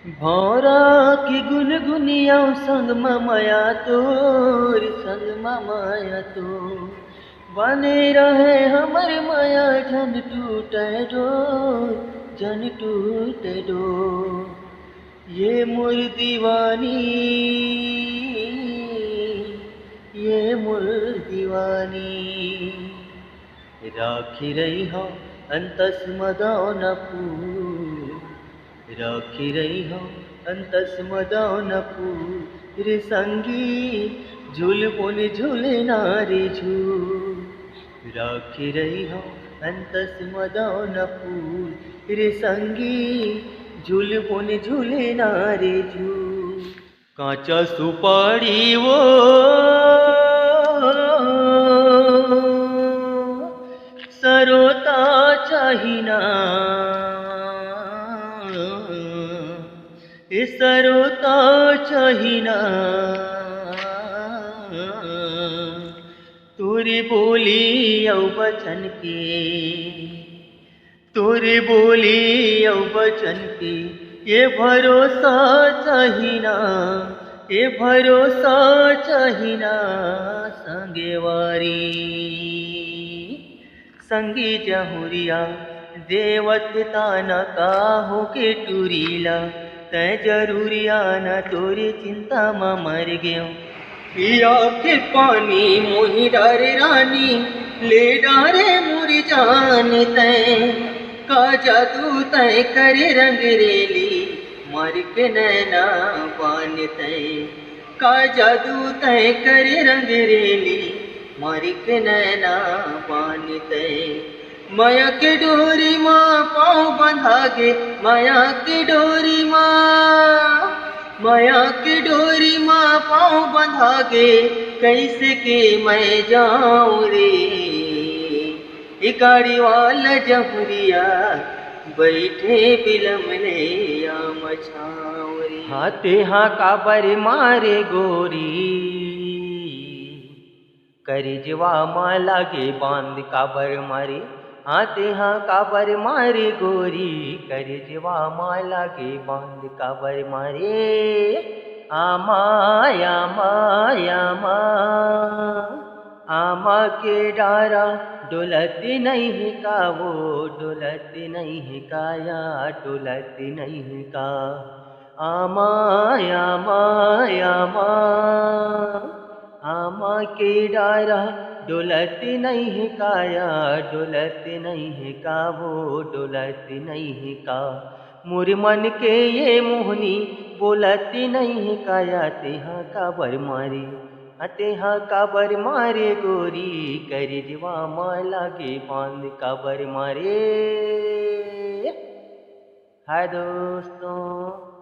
भौरा की गुनगुनिया संग माया तोर संग माया तो बने रहे हमर माया जन टूटे डोर जन टूटे डोर ये मोर दीवानी ये मोर दीवानी राखी रही हो अंतस मदन फूल राखी रही हो अंतस मदन फूल रे संगी झूल पुन झूले नारी झूल राखी रही हो अंतस मदन फूल रे संगी झूल पुन झूले नारी झूल कांचा सुपारी वो सरोता चाहिना सरोता चाहिना तोरी बोली औ बचन के तोरी बोली औ बचन के ये भरोसा चाहिना ये भरोसा चाहिना संगेवारी संगी जहुरिया देवत ताना काहो के टूरीला तय जरूरिया न तोरी चिंता में मर गयो पिया के पानी मोही डारे रानी ले डारे मुरी जान तय का जादू तय करे रंग रेली मर के नैना पान तय का जादू तय करे रंग रेली मारिक नैना पानिते माया के डोरी माँ पाँव बंधा गे माया के डोरी माया के डोरी माँ पाँव बंधा गे कैसे के मैं जाऊँ रे इकाड़ी वाला जमुरिया बैठे बिलमने या मछावरी हाथे हाँ काबर मारे गोरी करिजवा माँ लागे बांध काबर मारे हाथे हाँ काबर मारे गोरी करिजवा माँ लागे बांध काबर मारे आमा आमा आमा आमा के डारा डोलती नहीं का वो डोलती नहीं का या डोलती नहीं का आमा आमा आमा आमा के डारा डोलती नहीं काया डोलती नहीं का वो डोलती नहीं का मोर मन के ये मोहनी बोलती नहीं काया तेहा काबर मारे तेहा काबर मारे गोरी करिजवा माँ लागे बांध काबर मारे। हाय दोस्तों।